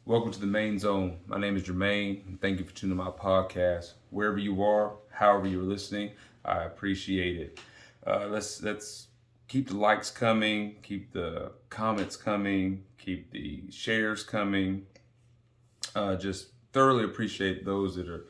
Welcome to the Main Zone. My name is Jermaine, and thank you for tuning in my podcast. Wherever you are, however you're listening, I appreciate it. Let's keep the likes coming, keep the comments coming, keep the shares coming. Just thoroughly appreciate those that are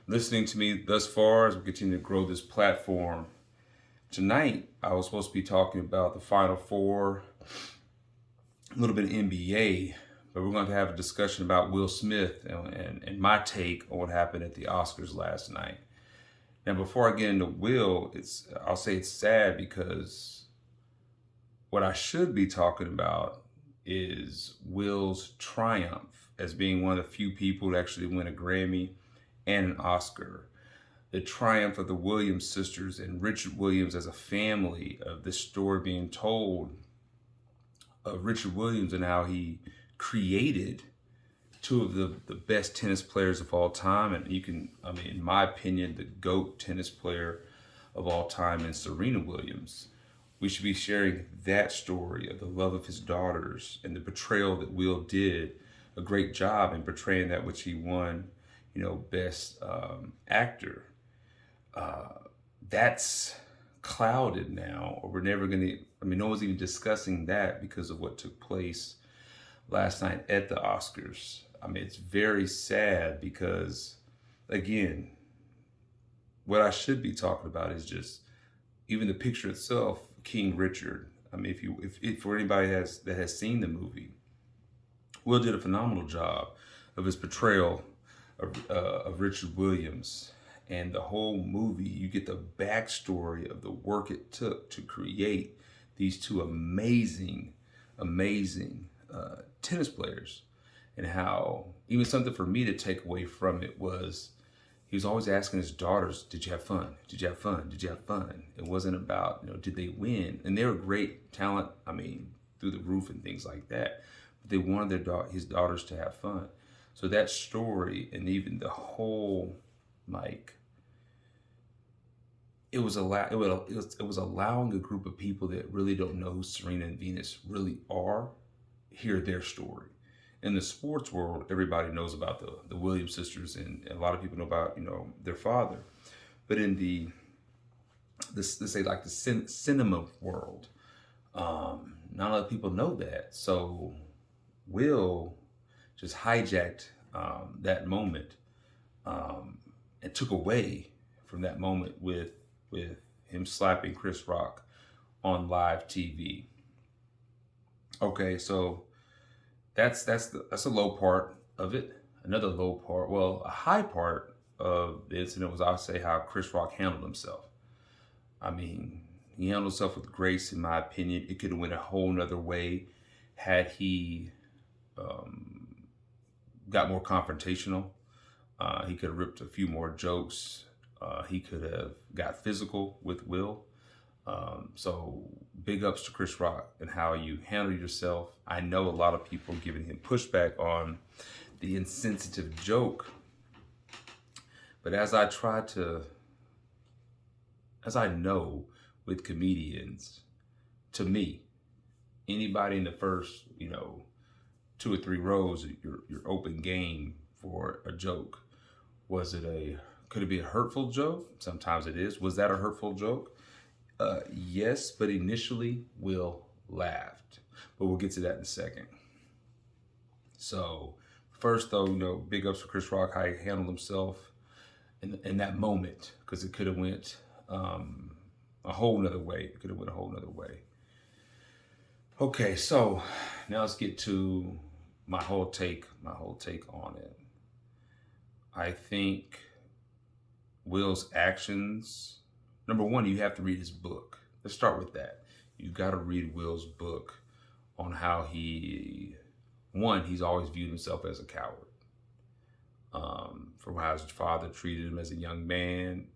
listening to me thus far as we continue to grow this platform. Tonight, I was supposed to be talking about the Final Four, a little bit of NBA, but we're going to have a discussion about Will Smith and my take on what happened at the Oscars last night. Now, before I get into Will, I'll say it's sad because what I should be talking about is Will's triumph as being one of the few people to actually win a Grammy and an Oscar. The triumph of the Williams sisters and Richard Williams as a family, of this story being told of Richard Williams and how he created two of the best tennis players of all time. And in my opinion, the GOAT tennis player of all time is Serena Williams. We should be sharing that story of the love of his daughters and the betrayal that Will did a great job in portraying that, which he won, best actor. That's clouded now, or we're never going to, no one's even discussing that because of what took place last night at the Oscars. It's very sad because, again, what I should be talking about is just even the picture itself, King Richard. If for anybody that has seen the movie, Will did a phenomenal job of his portrayal of Richard Williams. And the whole movie, you get the backstory of the work it took to create these two amazing tennis players, and how even something for me to take away from it was he was always asking his daughters, "Did you have fun? Did you have fun? Did you have fun?" It wasn't about did they win, and they were great talent. Through the roof and things like that. But they wanted his daughters to have fun. So that story and even the whole it was allowing a group of people that really don't know who Serena and Venus really are hear their story. In the sports world, everybody knows about the Williams sisters, and a lot of people know about their father. But in the cinema world, not a lot of people know that. So Will just hijacked that moment and took away from that moment with him slapping Chris Rock on live TV. Okay, so that's a low part of it. Another low part, a high part of the incident was, I'll say, how Chris Rock handled himself. He handled himself with grace, in my opinion. It could have went a whole nother way had he got more confrontational. He could have ripped a few more jokes. He could have got physical with Will. So big ups to Chris Rock and how you handle yourself. I know a lot of people giving him pushback on the insensitive joke. But as I know with comedians, to me, anybody in the first, 2 or 3 rows, your open game for a joke. Could it be a hurtful joke? Sometimes it is. Was that a hurtful joke? Yes, but initially Will laughed. But we'll get to that in a second. So first though, big ups for Chris Rock, how he handled himself in that moment, because it could have went a whole nother way. Okay, so now let's get to my whole take on it. I think Will's actions, number one, you have to read his book. Let's start with that. You've got to read Will's book on how he's always viewed himself as a coward. From how his father treated him as a young man,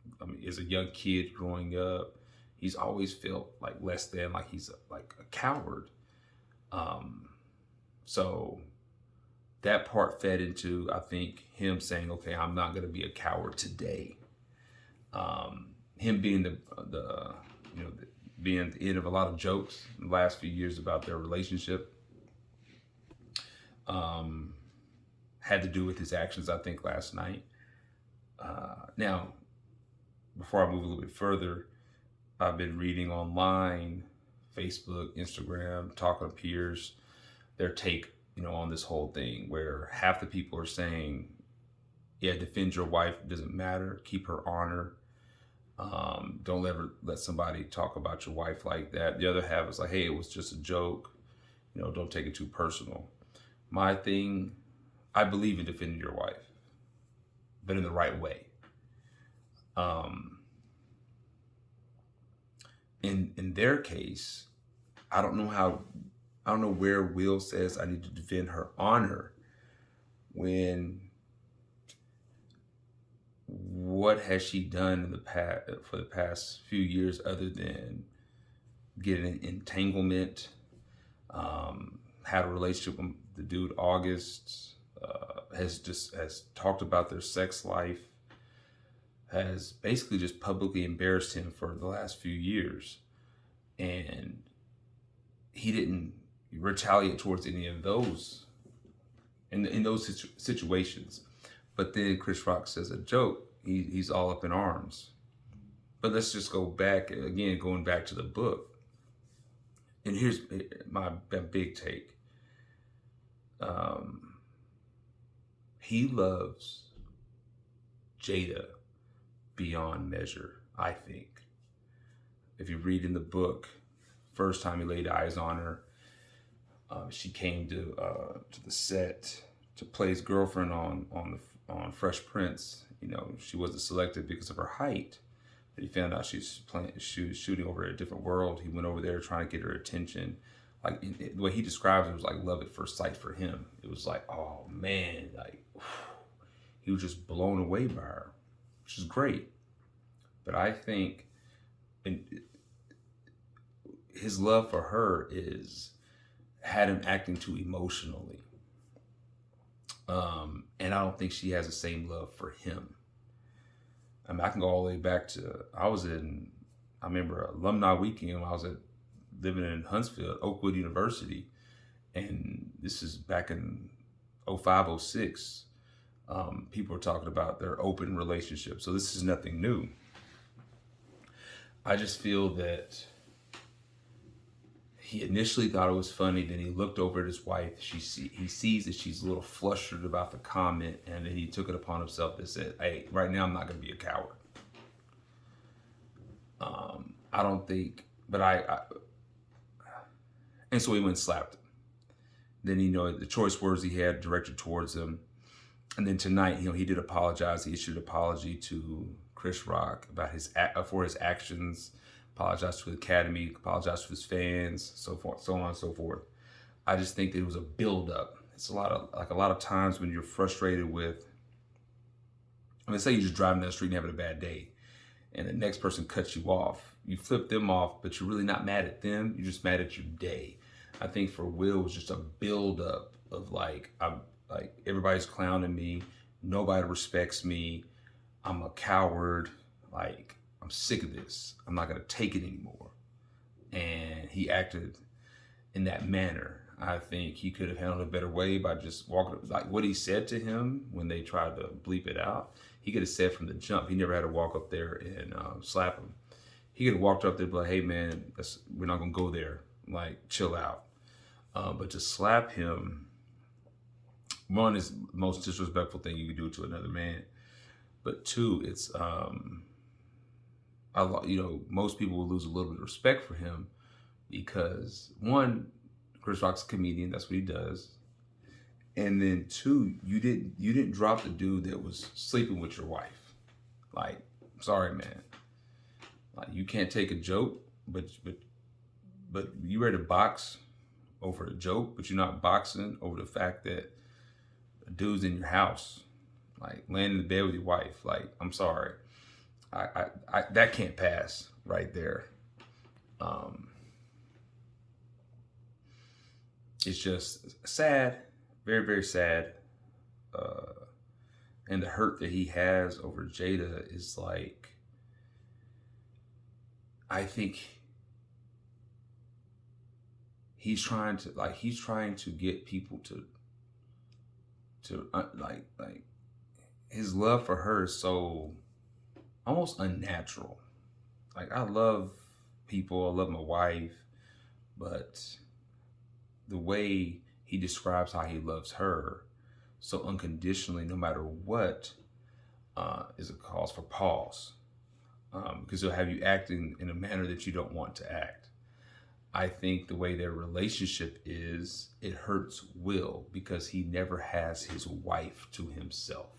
as a young kid growing up. He's always felt like less than, like he's like a coward. So that part fed into, I think, him saying, okay, I'm not going to be a coward today. Him being being the end of a lot of jokes in the last few years about their relationship. had to do with his actions, I think, last night. Now, before I move a little bit further, I've been reading online, Facebook, Instagram, talking to peers, their take, on this whole thing, where half the people are saying, yeah, defend your wife, it doesn't matter, keep her honor. Don't ever let somebody talk about your wife like that. The other half is like, hey, it was just a joke. Don't take it too personal. My thing, I believe in defending your wife, but in the right way. In their case, I don't know where Will says I need to defend her honor when what has she done in the past for the past few years other than get an entanglement, had a relationship with the dude August, has talked about their sex life, has basically just publicly embarrassed him for the last few years, and he didn't retaliate towards any of those in those situations. But then Chris Rock says a joke, he's all up in arms. But let's just go back again, going back to the book. And here's my big take. He loves Jada beyond measure, I think. If you read in the book, first time he laid eyes on her, she came to the set to play his girlfriend on Fresh Prince. She wasn't selected because of her height. But he found out she was shooting over a different world. He went over there trying to get her attention. Like the way he describes it was like love at first sight for him. It was like, oh man, like he was just blown away by her, which is great. But I think his love for her had him acting too emotionally. And I don't think she has the same love for him. I mean, I can go all the way back to, I remember alumni weekend when I was living in Huntsville, Oakwood University. And this is back in 05, 06. People were talking about their open relationship. So this is nothing new. I just feel that he initially thought it was funny. Then he looked over at his wife. He sees that she's a little flustered about the comment. And then he took it upon himself to say, hey, right now I'm not going to be a coward. I don't think, but and so he went and slapped him. Then, the choice words he had directed towards him. And then tonight, he did apologize. He issued an apology to Chris Rock about for his actions, apologized to the Academy, apologized to his fans, so forth, so on and so forth. I just think that it was a buildup. It's a lot of times when you're frustrated with, say you're just driving down the street and having a bad day, and the next person cuts you off. You flip them off, but you're really not mad at them. You're just mad at your day. I think for Will, it was just a buildup of everybody's clowning me. Nobody respects me. I'm a coward. I'm sick of this. I'm not going to take it anymore. And he acted in that manner. I think he could have handled it a better way by just walking, what he said to him when they tried to bleep it out. He could have said from the jump. He never had to walk up there and slap him. He could have walked up there and be like, hey man, we're not going to go there. Chill out. But to slap him, one, is the most disrespectful thing you can do to another man. But two, it's, most people will lose a little bit of respect for him because, one, Chris Rock's a comedian. That's what he does. And then two, you didn't drop the dude that was sleeping with your wife. Sorry, man. You can't take a joke, but you ready to box over a joke, but you're not boxing over the fact that a dude's in your house, laying in the bed with your wife. I'm sorry. I that can't pass right there. It's just sad, very, very sad. And the hurt that he has over Jada is I think he's trying to get people to to like his love for her is so almost unnatural. Like I love people, I love my wife, but the way he describes how he loves her so unconditionally, no matter what, is a cause for pause. Because he'll have you acting in a manner that you don't want to act. I think the way their relationship is, it hurts Will because he never has his wife to himself.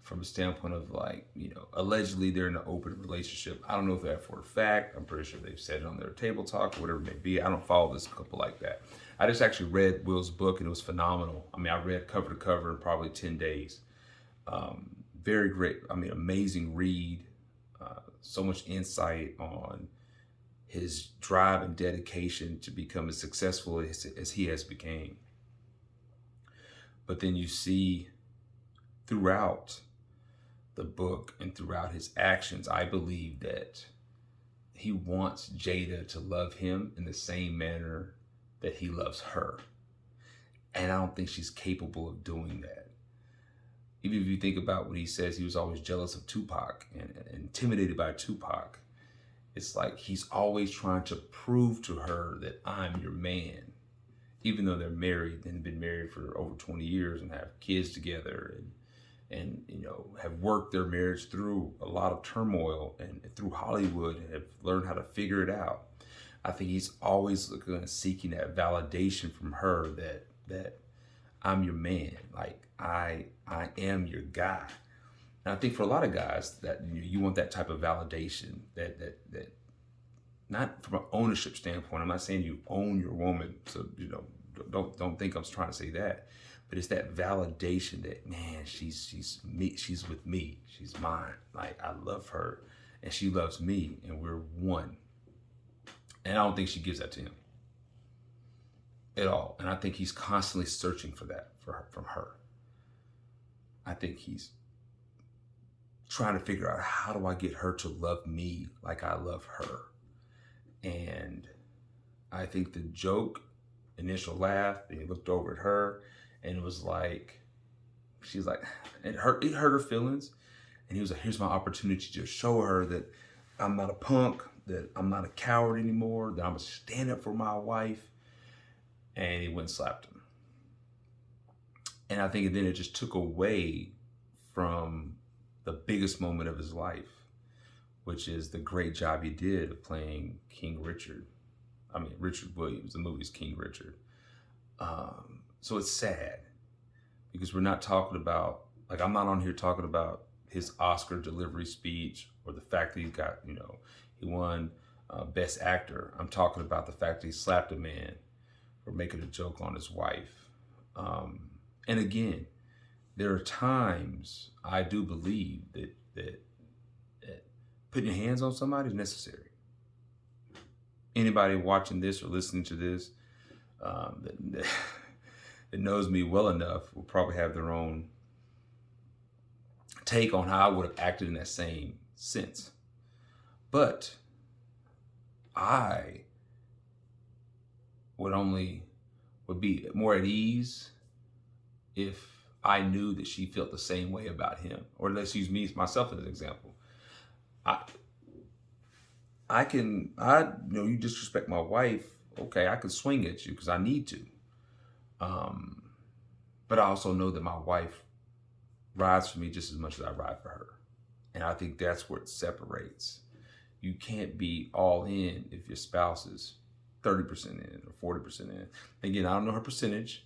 From a standpoint of like, allegedly they're in an open relationship. I don't know if that's for a fact. I'm pretty sure they've said it on their table talk or whatever it may be. I don't follow this couple like that. I just actually read Will's book and it was phenomenal. I mean, I read cover to cover in probably 10 days. Very great. I mean, amazing read. So much insight on his drive and dedication to become as successful as he has became. But then you see throughout the book and throughout his actions, I believe that he wants Jada to love him in the same manner that he loves her. And I don't think she's capable of doing that. Even if you think about what he says, he was always jealous of Tupac and intimidated by Tupac. It's like he's always trying to prove to her that I'm your man, even though they're married and have been married for over 20 years and have kids together and have worked their marriage through a lot of turmoil and through Hollywood and have learned how to figure it out. I think he's always looking and seeking that validation from her that I'm your man, like I am your guy. And I think for a lot of guys that you want that type of validation that not from an ownership standpoint. I'm not saying you own your woman, so don't think I'm trying to say that, but it's that validation that, man, she's me, she's with me, she's mine. Like I love her and she loves me and we're one. And I don't think she gives that to him at all. And I think he's constantly searching for that from her. I think he's trying to figure out, how do I get her to love me like I love her? And I think the joke, initial laugh, and he looked over at her and it was like, she's like, it hurt her feelings. And he was like, here's my opportunity to show her that I'm not a punk, that I'm not a coward anymore, that I'm gonna stand up for my wife. And he went and slapped him. And I think then it just took away from the biggest moment of his life, which is the great job he did of playing King Richard. I mean, Richard Williams, the movie's King Richard. So it's sad because we're not talking about, like, I'm not on here talking about his Oscar delivery speech or the fact that he got, he won Best Actor. I'm talking about the fact that he slapped a man for making a joke on his wife. And again, there are times I do believe that putting your hands on somebody is necessary. Anybody watching this or listening to this that knows me well enough will probably have their own take on how I would have acted in that same sense. But I would be more at ease if I knew that she felt the same way about him. Or let's use myself as an example. You disrespect my wife, okay, I can swing at you because I need to. But I also know that my wife rides for me just as much as I ride for her. And I think that's where it separates. You can't be all in if your spouse is 30% in or 40% in. Again, I don't know her percentage.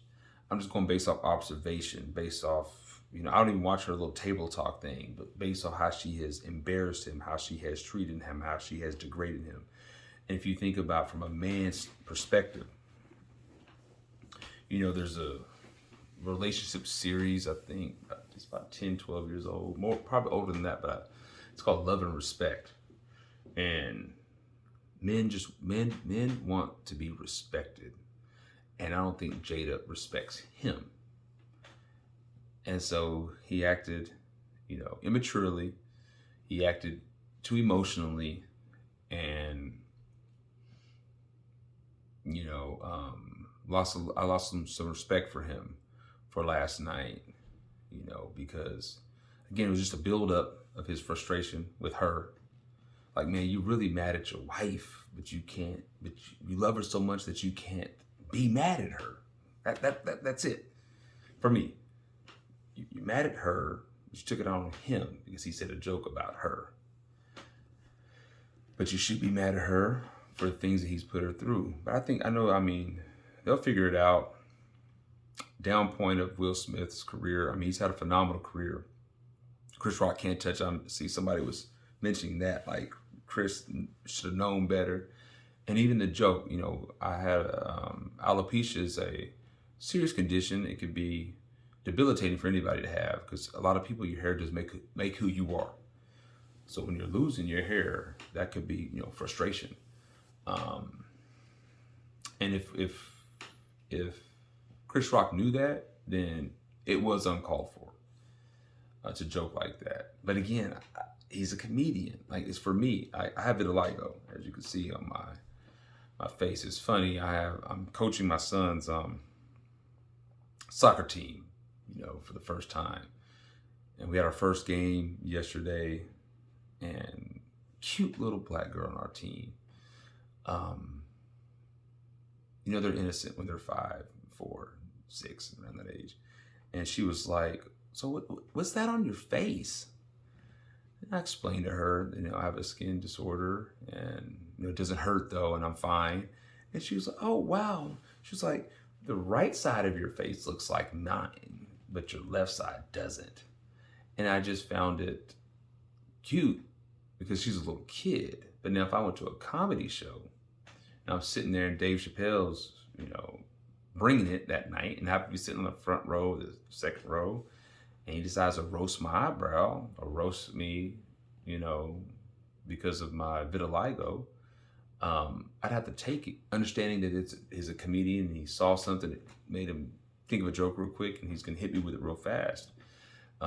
I'm just going based off observation, based off, I don't even watch her little table talk thing, but based on how she has embarrassed him, how she has treated him, how she has degraded him. And if you think about from a man's perspective, there's a relationship series, I think it's about 10, 12 years old, more probably older than that, but it's called Love and Respect. And men want to be respected. And I don't think Jada respects him. And so he acted, immaturely. He acted too emotionally, and I lost some respect for him for last night, because again, it was just a buildup of his frustration with her. Like, man, you really mad at your wife, but you can't, but you love her so much that you can't be mad at her. That's it for me. You're mad at her, but you took it on him because he said a joke about her. But you should be mad at her for the things that he's put her through. But they'll figure it out. Down point of Will Smith's career. He's had a phenomenal career. Chris Rock can't touch on. See, somebody was mentioning that, like, Chris should have known better. And even the joke, I had alopecia is a serious condition. It could be debilitating for anybody to have, because a lot of people, your hair does make who you are. So when you're losing your hair, that could be, frustration. And if Chris Rock knew that, then it was uncalled for to joke like that. But again, he's a comedian. Like, it's for me. I have vitiligo, as you can see on my face. It's funny. I'm coaching my son's soccer team, for the first time, and we had our first game yesterday. And cute little black girl on our team. They're innocent when they're 5, 4, 6, around that age. And she was like, "So what's that on your face?" And I explained to her, I have a skin disorder, and it doesn't hurt though, and I'm fine. And she was like, "Oh wow." She was like, "The right side of your face looks like 9, but your left side doesn't." And I just found it cute because she's a little kid. But now if I went to a comedy show and I'm sitting there and Dave Chappelle's, bringing it that night, and I happen to be sitting on the front row, the second row, and he decides to roast my eyebrow or roast me, because of my vitiligo, I'd have to take it, understanding that he's a comedian and he saw something that made him think of a joke real quick, and he's gonna hit me with it real fast.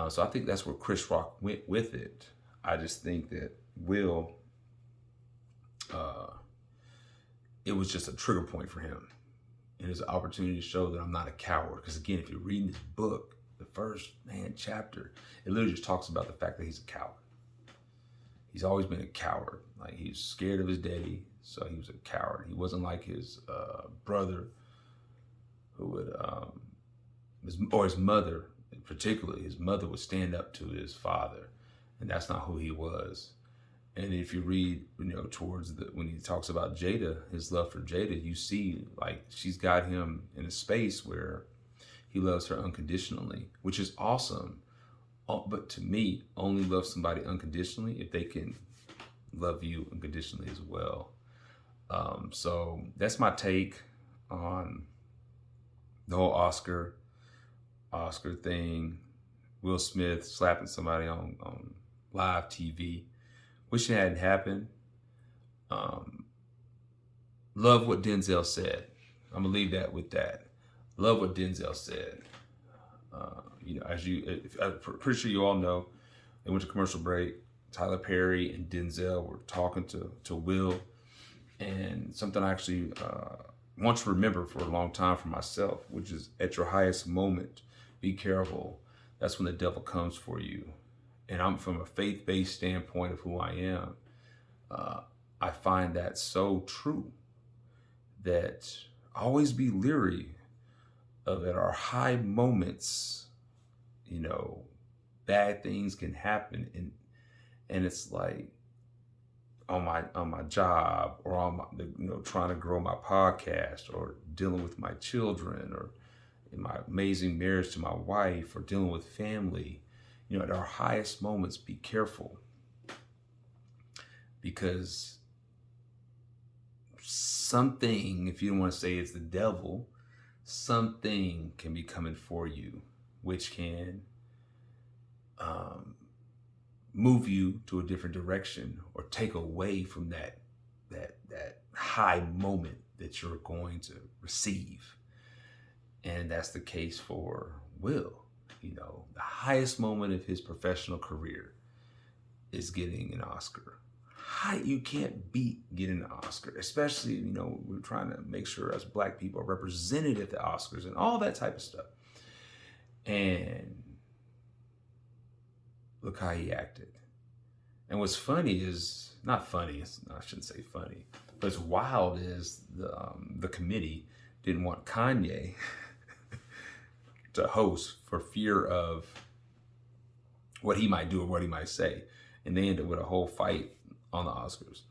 So I think that's where Chris Rock went with it. I just think that Will, it was just a trigger point for him. And it's an opportunity to show that I'm not a coward. Because again, if you're reading this book, the first chapter, it literally just talks about the fact that he's a coward. He's always been a coward. Like, he was scared of his daddy, so he was a coward. He wasn't like his brother, who would, his mother, particularly, his mother would stand up to his father. And that's not who he was. And if you read, towards when he talks about Jada, his love for Jada, you see, like, she's got him in a space where he loves her unconditionally, which is awesome. But to me, only love somebody unconditionally if they can love you unconditionally as well. So that's my take on the whole Oscar thing. Will Smith slapping somebody on live TV. Wish it hadn't happened. Love what Denzel said. I'm gonna leave that with that. Love what Denzel said. I'm pretty sure you all know, they went to commercial break. Tyler Perry and Denzel were talking to Will, and something I actually want to remember for a long time for myself, which is, at your highest moment, be careful. That's when the devil comes for you. And I'm from a faith-based standpoint of who I am. I find that so true, that always be leery of, at our high moments, bad things can happen. And it's like on my job, or on trying to grow my podcast, or dealing with my children, or in my amazing marriage to my wife, or dealing with family. At our highest moments, be careful, because something, if you don't want to say it's the devil, something can be coming for you, which can move you to a different direction, or take away from that high moment that you're going to receive. And that's the case for Will. The highest moment of his professional career is getting an Oscar. You can't beat getting an Oscar, especially, we're trying to make sure as Black people are represented at the Oscars and all that type of stuff. And look how he acted. And what's funny is, not funny, I shouldn't say funny, but it's wild is the committee didn't want Kanye to host for fear of what he might do or what he might say. And they ended up with a whole fight on the Oscars.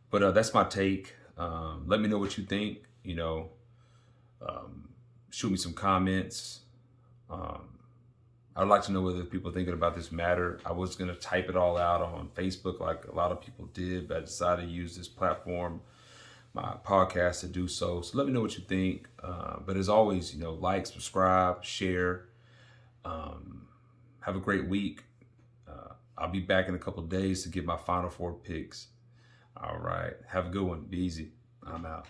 But that's my take. Let me know what you think. Shoot me some comments. I'd like to know whether people are thinking about this matter. I was going to type it all out on Facebook like a lot of people did, but I decided to use this platform, my podcast, to do so. So let me know what you think. But as always, like, subscribe, share. Have a great week. I'll be back in a couple of days to give my final 4 picks. All right. Have a good one. Be easy. I'm out.